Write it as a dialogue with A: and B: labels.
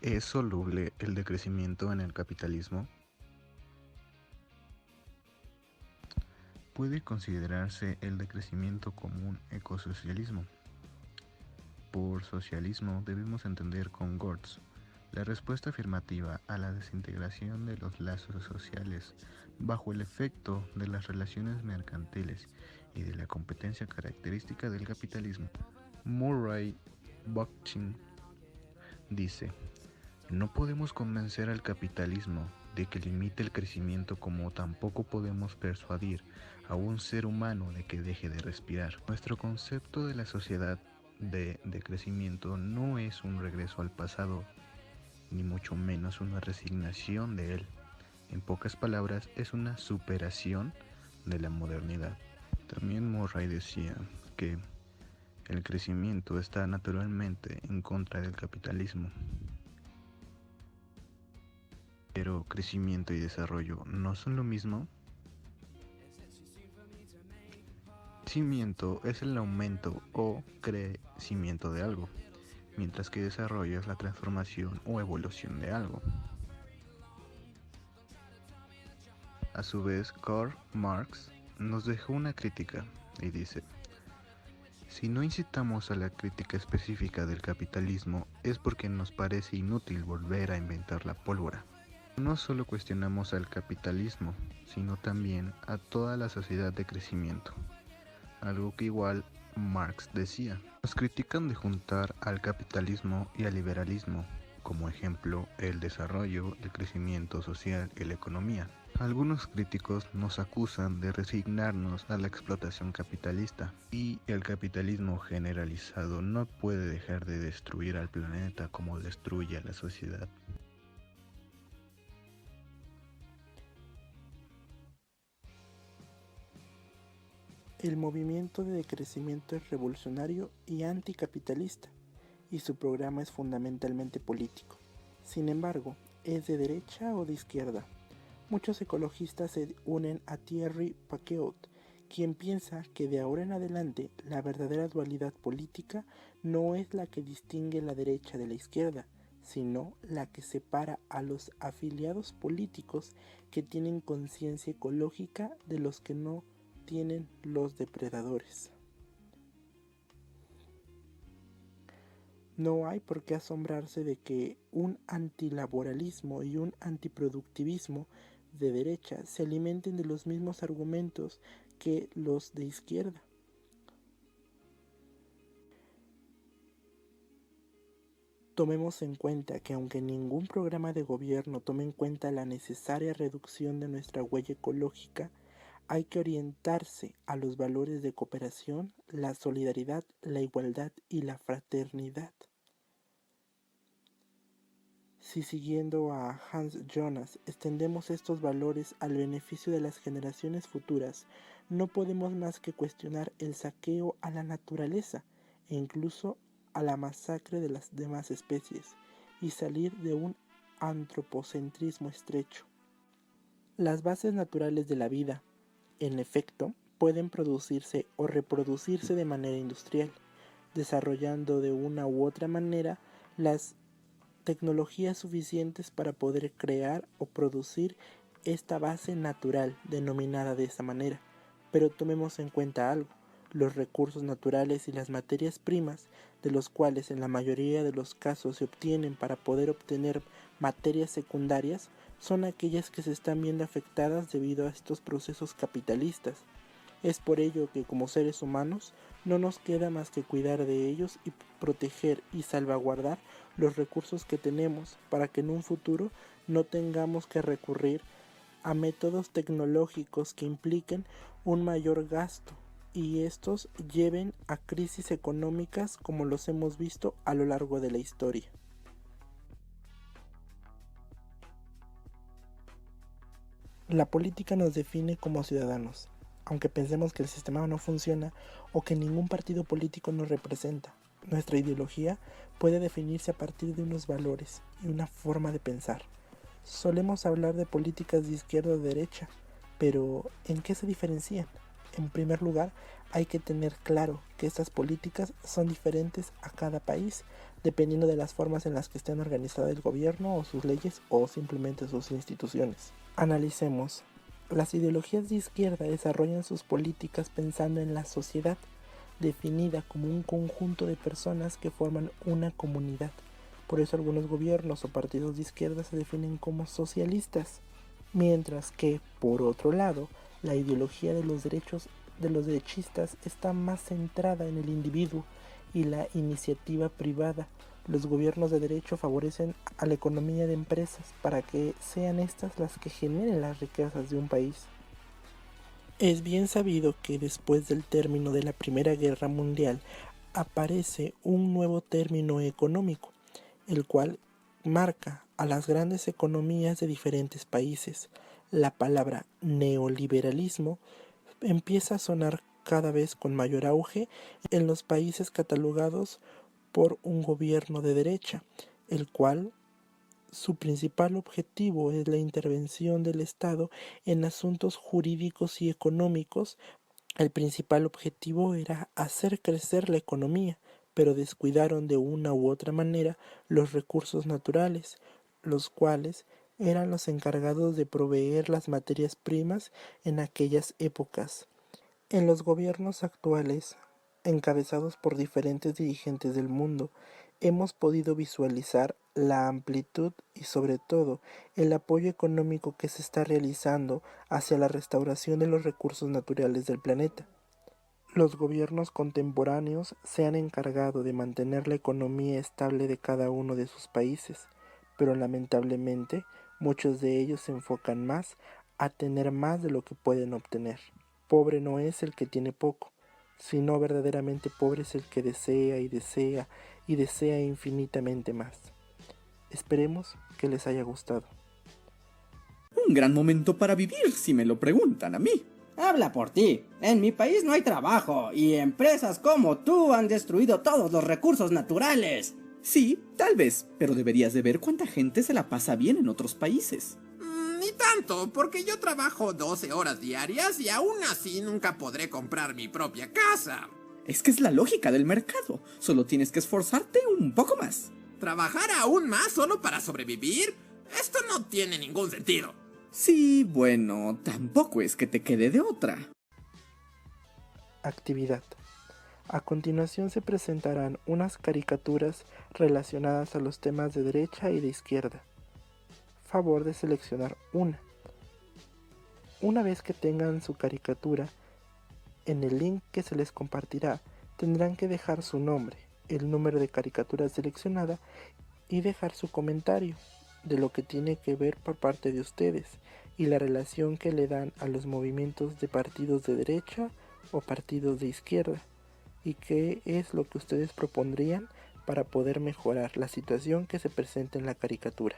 A: ¿Es soluble el decrecimiento en el capitalismo? ¿Puede considerarse el decrecimiento como un ecosocialismo? Por socialismo debemos entender con Gortz la respuesta afirmativa a la desintegración de los lazos sociales bajo el efecto de las relaciones mercantiles y de la competencia característica del capitalismo. Murray Bookchin dice: no podemos convencer al capitalismo de que limite el crecimiento, como tampoco podemos persuadir a un ser humano de que deje de respirar. Nuestro concepto de la sociedad de crecimiento no es un regreso al pasado, ni mucho menos una resignación de él. En pocas palabras, es una superación de la modernidad. También Murray decía que el crecimiento está naturalmente en contra del capitalismo. Pero crecimiento y desarrollo no son lo mismo. Crecimiento es el aumento o crecimiento de algo, mientras que desarrollo es la transformación o evolución de algo. A su vez, Karl Marx nos dejó una crítica y dice: si no incitamos a la crítica específica del capitalismo es porque nos parece inútil volver a inventar la pólvora. No solo cuestionamos al capitalismo, sino también a toda la sociedad de crecimiento. Algo que igual Marx decía. Nos critican de juntar al capitalismo y al liberalismo, como ejemplo el desarrollo, el crecimiento social y la economía. Algunos críticos nos acusan de resignarnos a la explotación capitalista, y el capitalismo generalizado no puede dejar de destruir al planeta como destruye a la sociedad.
B: El movimiento de decrecimiento es revolucionario y anticapitalista, y su programa es fundamentalmente político. Sin embargo, ¿es de derecha o de izquierda? Muchos ecologistas se unen a Thierry Paqueot, quien piensa que de ahora en adelante la verdadera dualidad política no es la que distingue la derecha de la izquierda, sino la que separa a los afiliados políticos que tienen conciencia ecológica de los que no tienen los depredadores. No hay por qué asombrarse de que un antilaboralismo y un antiproductivismo de derecha se alimenten de los mismos argumentos que los de izquierda. Tomemos en cuenta que aunque ningún programa de gobierno tome en cuenta la necesaria reducción de nuestra huella ecológica, hay que orientarse a los valores de cooperación, la solidaridad, la igualdad y la fraternidad. Si siguiendo a Hans Jonas extendemos estos valores al beneficio de las generaciones futuras, no podemos más que cuestionar el saqueo a la naturaleza e incluso a la masacre de las demás especies y salir de un antropocentrismo estrecho. Las bases naturales de la vida, en efecto, pueden producirse o reproducirse de manera industrial, desarrollando de una u otra manera las tecnologías suficientes para poder crear o producir esta base natural denominada de esa manera. Pero tomemos en cuenta algo: los recursos naturales y las materias primas, de los cuales en la mayoría de los casos se obtienen para poder obtener materias secundarias, son aquellas que se están viendo afectadas debido a estos procesos capitalistas. Es por ello que como seres humanos no nos queda más que cuidar de ellos y proteger y salvaguardar los recursos que tenemos para que en un futuro no tengamos que recurrir a métodos tecnológicos que impliquen un mayor gasto y estos lleven a crisis económicas como los hemos visto a lo largo de la historia. La política nos define como ciudadanos, aunque pensemos que el sistema no funciona o que ningún partido político nos representa. Nuestra ideología puede definirse a partir de unos valores y una forma de pensar. Solemos hablar de políticas de izquierda o derecha, pero ¿en qué se diferencian? En primer lugar, hay que tener claro que estas políticas son diferentes a cada país, dependiendo de las formas en las que estén organizadas el gobierno o sus leyes o simplemente sus instituciones. Analicemos. Las ideologías de izquierda desarrollan sus políticas pensando en la sociedad, definida como un conjunto de personas que forman una comunidad. Por eso algunos gobiernos o partidos de izquierda se definen como socialistas, mientras que, por otro lado, la ideología de los derechistas está más centrada en el individuo y la iniciativa privada. Los gobiernos de derecho favorecen a la economía de empresas para que sean estas las que generen las riquezas de un país. Es bien sabido que después del término de la Primera Guerra Mundial aparece un nuevo término económico, el cual marca a las grandes economías de diferentes países. La palabra neoliberalismo empieza a sonar cada vez con mayor auge en los países catalogados por un gobierno de derecha, el cual su principal objetivo es la intervención del Estado en asuntos jurídicos y económicos. El principal objetivo era hacer crecer la economía, pero descuidaron de una u otra manera los recursos naturales, los cuales eran los encargados de proveer las materias primas en aquellas épocas. En los gobiernos actuales, encabezados por diferentes dirigentes del mundo, hemos podido visualizar la amplitud y sobre todo el apoyo económico que se está realizando hacia la restauración de los recursos naturales del planeta. Los gobiernos contemporáneos se han encargado de mantener la economía estable de cada uno de sus países, pero lamentablemente muchos de ellos se enfocan más a tener más de lo que pueden obtener. Pobre no es el que tiene poco, sino verdaderamente pobre es el que desea y desea y desea infinitamente más. Esperemos que les haya gustado.
C: Un gran momento para vivir, si me lo preguntan a mí.
D: Habla por ti. En mi país no hay trabajo y empresas como tú han destruido todos los recursos naturales.
C: Sí, tal vez, pero deberías de ver cuánta gente se la pasa bien en otros países.
E: Ni tanto, porque yo trabajo 12 horas diarias y aún así nunca podré comprar mi propia casa.
C: Es que es la lógica del mercado. Solo tienes que esforzarte un poco más.
E: ¿Trabajar aún más solo para sobrevivir? Esto no tiene ningún sentido.
C: Sí, bueno, tampoco es que te quede de otra.
B: Actividad. A continuación se presentarán unas caricaturas relacionadas a los temas de derecha y de izquierda. Favor de seleccionar una. Una vez que tengan su caricatura, en el link que se les compartirá tendrán que dejar su nombre, el número de caricatura seleccionada y dejar su comentario de lo que tiene que ver por parte de ustedes y la relación que le dan a los movimientos de partidos de derecha o partidos de izquierda y qué es lo que ustedes propondrían para poder mejorar la situación que se presenta en la caricatura.